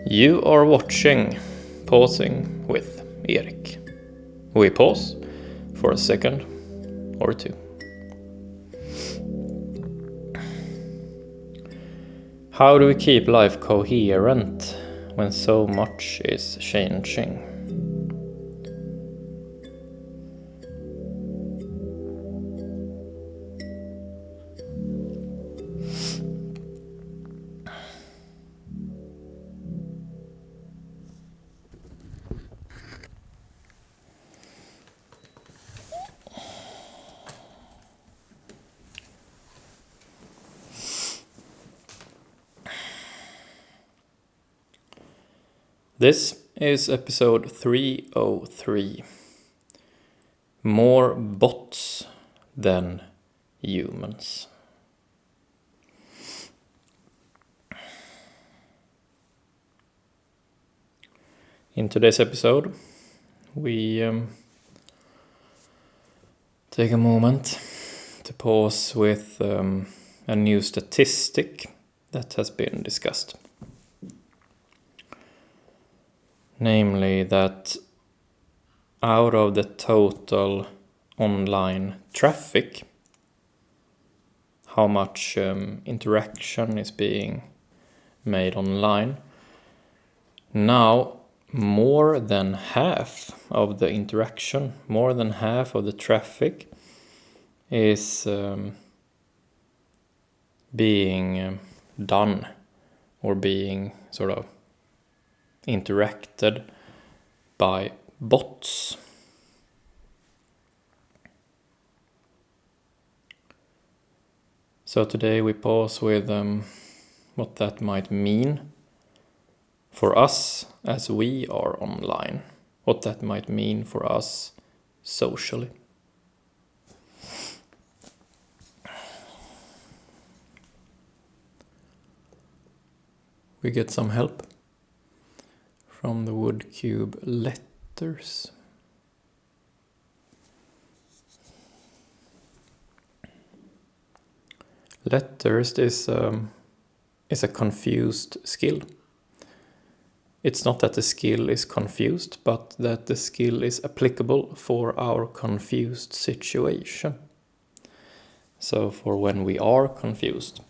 You are watching Pausing with Erik. We pause for a second or two. How do we keep life coherent when so much is changing? This is episode 303. More bots than humans. In today's episode, we take a moment to pause with a new statistic that has been discussed. Namely that out of the total online traffic, how much interaction is being made online, now more than half of the interaction, more than half of the traffic is being done or being sort of interacted by bots. So today we pause with what that might mean for us as we are online, what that might mean for us socially. We get some help from the wood cube letters. Letters is a confused skill. It's not that the skill is confused, but that the skill is applicable for our confused situation. So for when we are confused.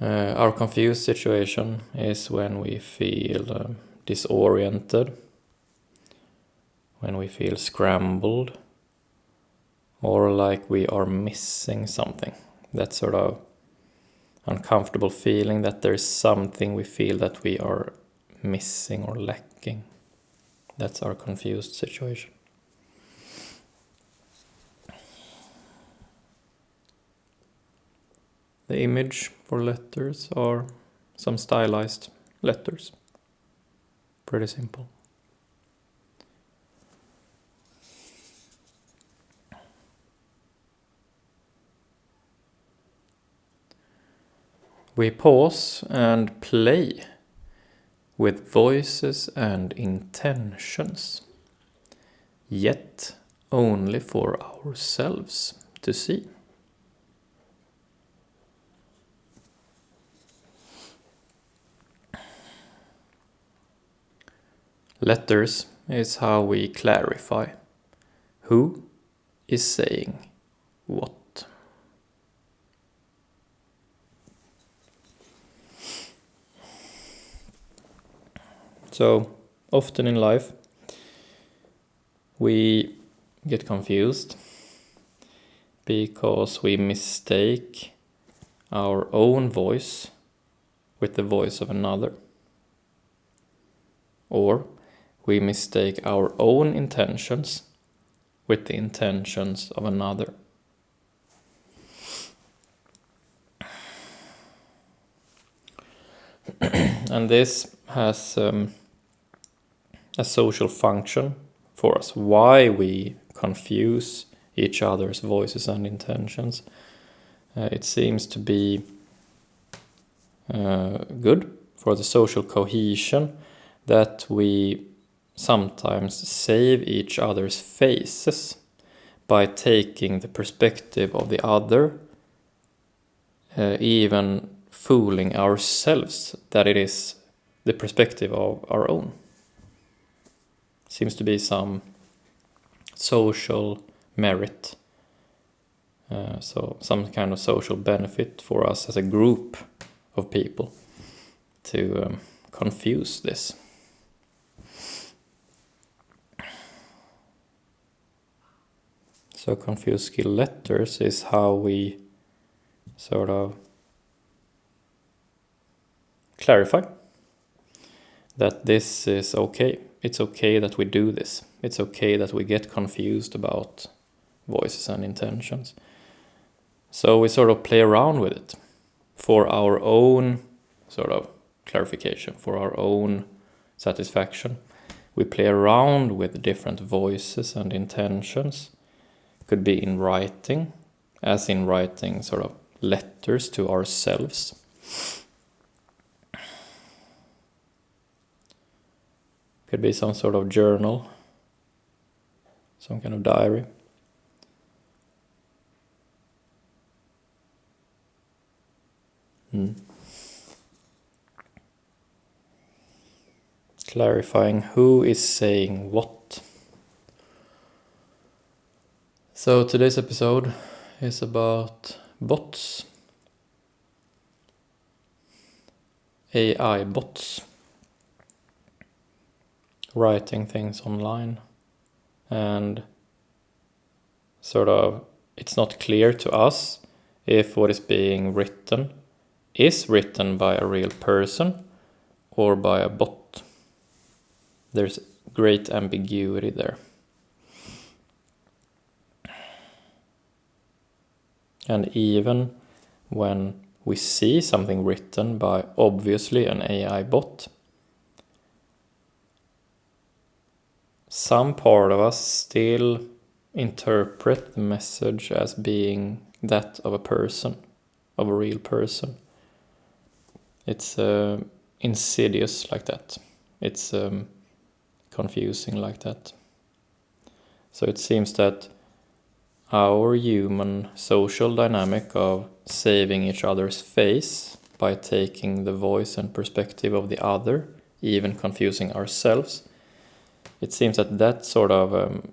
Our confused situation is when we feel disoriented, when we feel scrambled, or like we are missing something. That sort of uncomfortable feeling that there's something we feel that we are missing or lacking. That's our confused situation. The image for letters are some stylized letters. Pretty simple. We pause and play with voices and intentions, yet only for ourselves to see. Letters is how we clarify who is saying what. So often in life we get confused because we mistake our own voice with the voice of another. Or we mistake our own intentions with the intentions of another. And this has a social function for us. Why we confuse each other's voices and intentions. It seems to be good for the social cohesion that we sometimes save each other's faces by taking the perspective of the other, even fooling ourselves that it is the perspective of our own. Seems to be some social merit, so some kind of social benefit for us as a group of people to confuse this. So confused skill letters is how we sort of clarify that this is okay. It's okay that we do this. It's okay that we get confused about voices and intentions. So we sort of play around with it for our own sort of clarification, for our own satisfaction. We play around with different voices and intentions. Could be in writing, as in writing sort of letters to ourselves. Could be some sort of journal, some kind of diary. Clarifying who is saying what. So today's episode is about bots. AI bots. Writing things online. And sort of it's not clear to us if what is being written is written by a real person or by a bot. There's great ambiguity there. And even when we see something written by obviously an AI bot, some part of us still interpret the message as being that of a person, of a real person. It's insidious like that. It's confusing like that. So it seems that our human social dynamic of saving each other's face by taking the voice and perspective of the other, even confusing ourselves, it seems that that sort of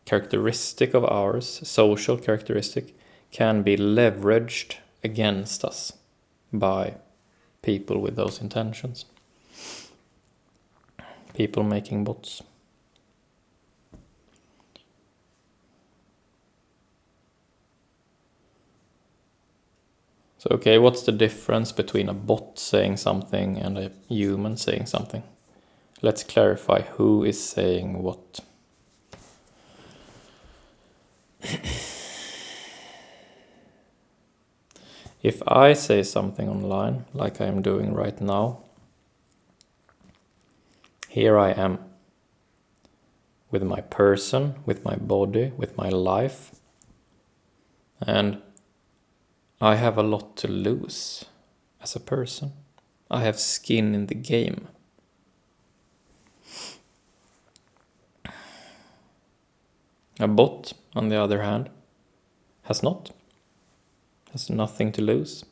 characteristic of ours, social characteristic, can be leveraged against us by people with those intentions. People making bots. So, okay, what's the difference between a bot saying something and a human saying something? Let's clarify who is saying what. If I say something online, like I am doing right now, here I am, with my person, with my body, with my life, and I have a lot to lose as a person. I have skin in the game. A bot, on the other hand, has nothing to lose.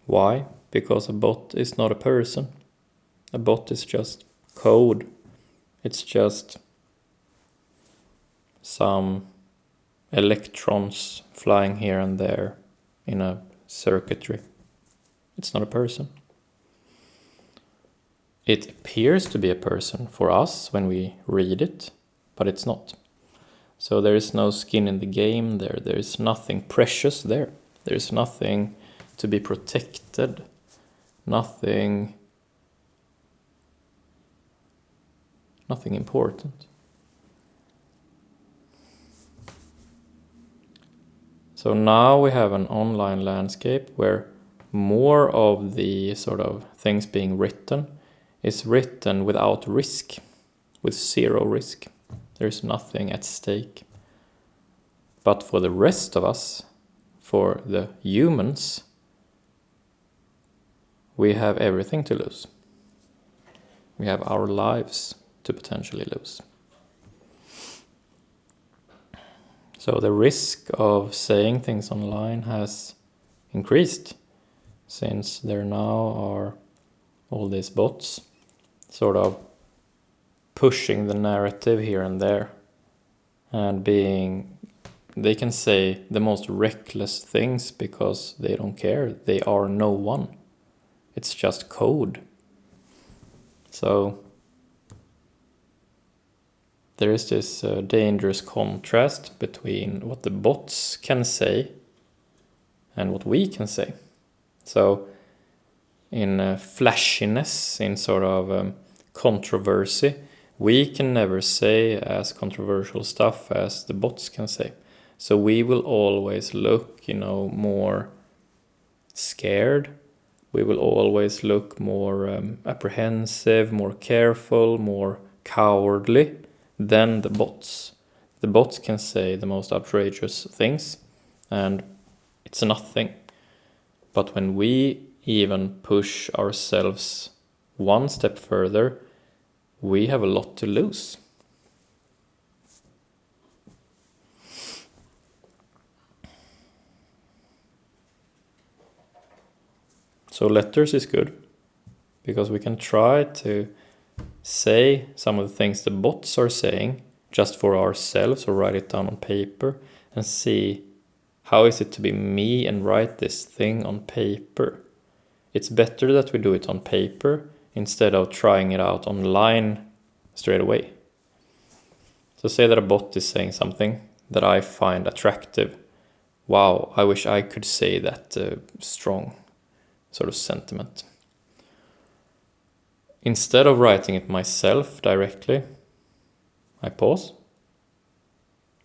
Why? Because a bot is not a person. A bot is just code. It's just some electrons flying here and there in a circuitry. It's not a person. It appears to be a person for us when we read it, but it's not. So there is no skin in the game there. There is nothing precious there. There is nothing to be protected. Nothing important. So now we have an online landscape where more of the sort of things being written is written without risk, with zero risk. There's nothing at stake. But for the rest of us, for the humans, we have everything to lose. We have our lives to potentially lose. So the risk of saying things online has increased. since there now are all these bots sort of pushing the narrative here and there and they can say the most reckless things because they don't care. They are no one. It's just code. So there is this dangerous contrast between what the bots can say and what we can say. So in flashiness, in sort of controversy, we can never say as controversial stuff as the bots can say. So we will always look, more scared. We will always look more apprehensive, more careful, more cowardly than the bots. The bots can say the most outrageous things, and it's nothing. But when we even push ourselves one step further, we have a lot to lose. So letters is good, because we can try to say some of the things the bots are saying just for ourselves, or write it down on paper and see how is it to be me and write this thing on paper. It's better that we do it on paper instead of trying it out online straight away. So say that a bot is saying something that I find attractive. Wow, I wish I could say that strong sort of sentiment. Instead of writing it myself directly, I pause,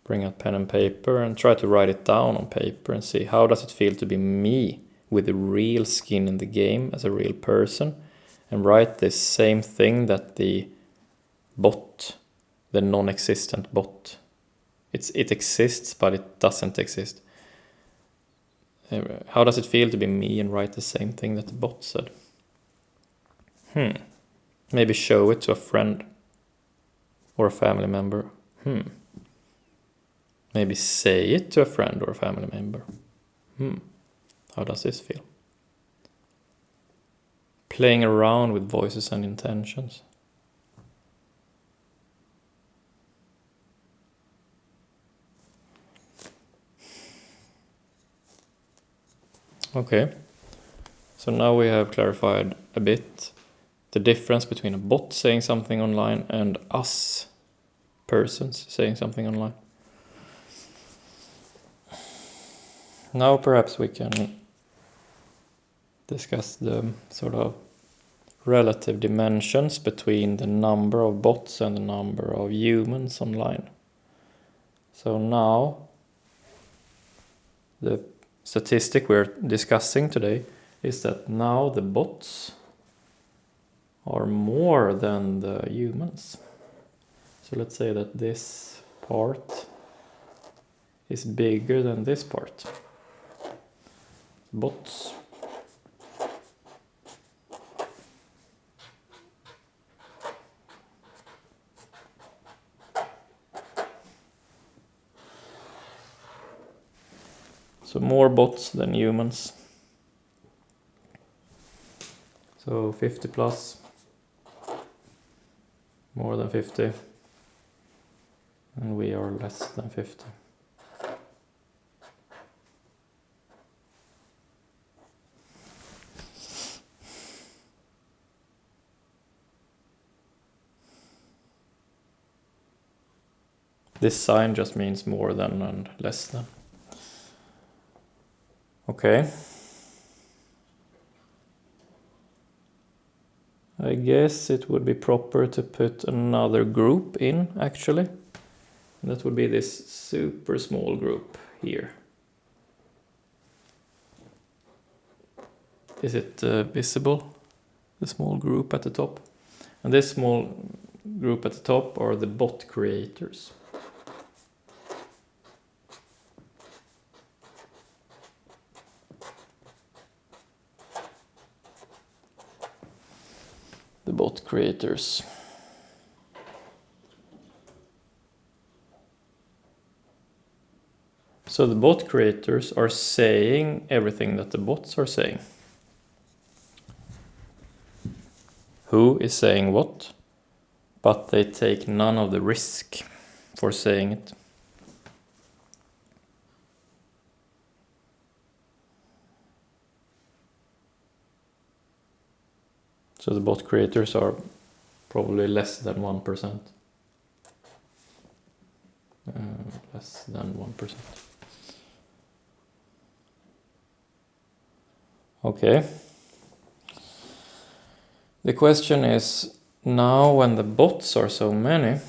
bring out pen and paper and try to write it down on paper and see how does it feel to be me with the real skin in the game as a real person, and write this same thing that the bot, the non-existent bot, it exists but it doesn't exist. How does it feel to be me and write the same thing that the bot said? Maybe show it to a friend or a family member. Maybe say it to a friend or a family member. How does this feel? Playing around with voices and intentions. Okay, so now we have clarified a bit the difference between a bot saying something online and us persons saying something online. Now perhaps we can discuss the sort of relative dimensions between the number of bots and the number of humans online. So now the statistic we're discussing today is that now the bots are more than the humans. So let's say that this part is bigger than this part. Bots. So more bots than humans. So 50 plus, more than 50, and we are less than 50. This sign just means more than and less than. Okay. I guess it would be proper to put another group in, actually. That would be this super small group here. Is it visible? The small group at the top. And this small group at the top are the bot creators. The bot creators. So the bot creators are saying everything that the bots are saying. who is saying what, but they take none of the risk for saying it. So the bot creators are probably less than 1%. Less than 1%. Okay. The question is, now when the bots are so many,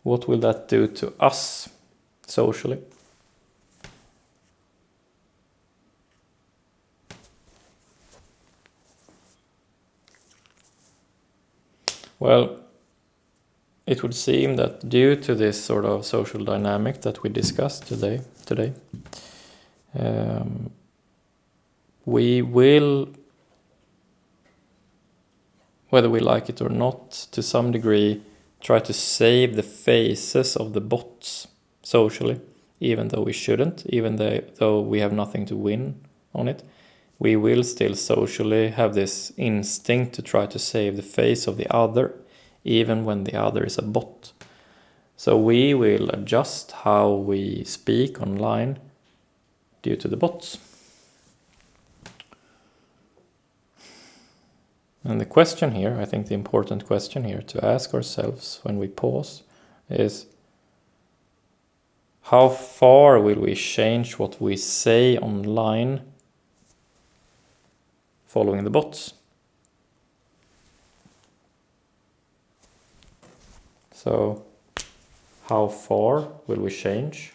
what will that do to us socially? Well, it would seem that due to this sort of social dynamic that we discussed today, we will, whether we like it or not, to some degree try to save the faces of the bots socially, even though we shouldn't, even though we have nothing to win on it. We will still socially have this instinct to try to save the face of the other, even when the other is a bot. So we will adjust how we speak online due to the bots. And the question here, I think the important question here to ask ourselves when we pause is, how far will we change what we say online following the bots? So, how far will we change?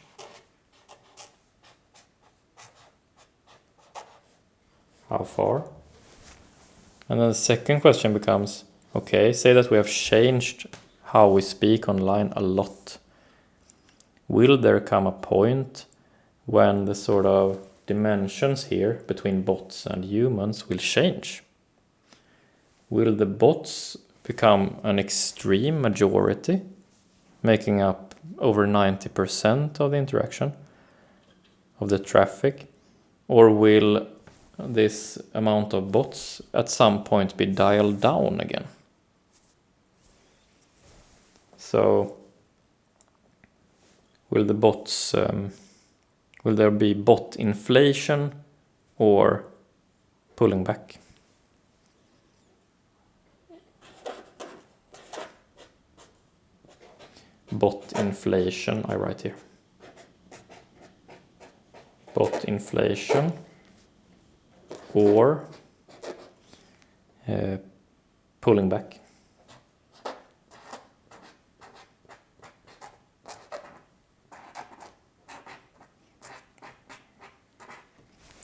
How far? And then the second question becomes, okay, say that we have changed how we speak online a lot. Will there come a point when the sort of dimensions here between bots and humans will change? Will the bots become an extreme majority, making up over 90% of the interaction, of the traffic? Or will this amount of bots at some point be dialed down again? So will the bots, will there be bot inflation or pulling back? Bot inflation, I write here. Bot inflation or pulling back.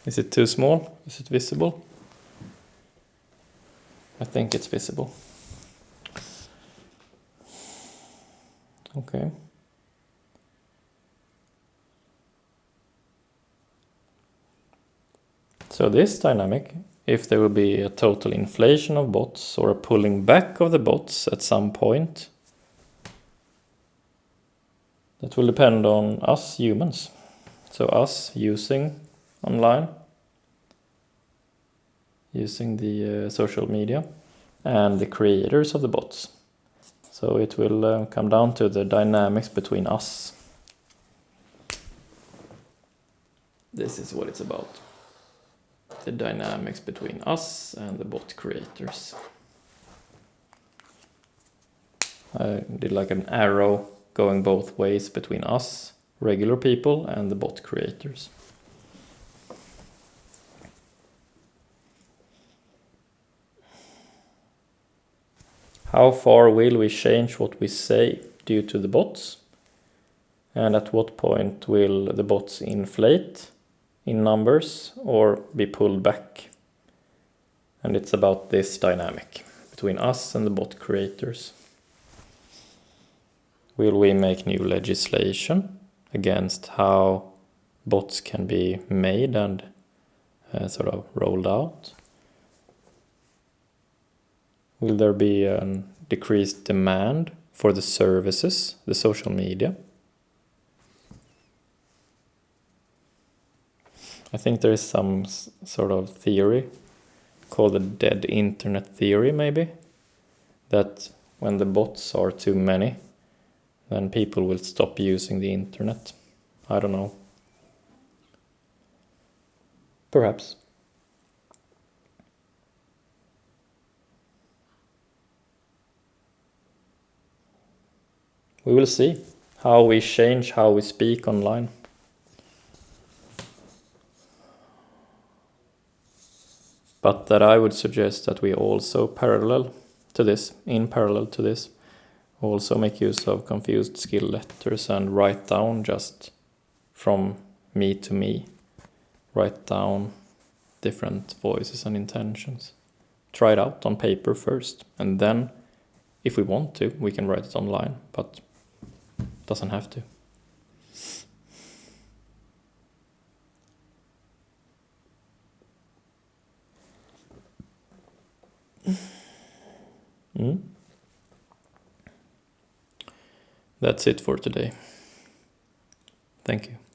Is it too small? Is it visible? I think it's visible. Okay. So this dynamic, if there will be a total inflation of bots or a pulling back of the bots at some point, that will depend on us humans. So us using online, using the social media, and the creators of the bots. So it will come down to the dynamics between us. This is what it's about. The dynamics between us and the bot creators. I did like an arrow going both ways between us, regular people, and the bot creators. How far will we change what we say due to the bots? And at what point will the bots inflate in numbers or be pulled back? And it's about this dynamic between us and the bot creators. Will we make new legislation against how bots can be made and sort of rolled out? Will there be a decreased demand for the services, the social media? I think there is some sort of theory called the dead internet theory, maybe. That when the bots are too many, then people will stop using the internet. I don't know. Perhaps. We will see how we change how we speak online. But that I would suggest that we also in parallel to this, also make use of confused skill letters and write down just from me to me. Write down different voices and intentions. Try it out on paper first, and then if we want to, we can write it online, but doesn't have to. That's it for today. Thank you.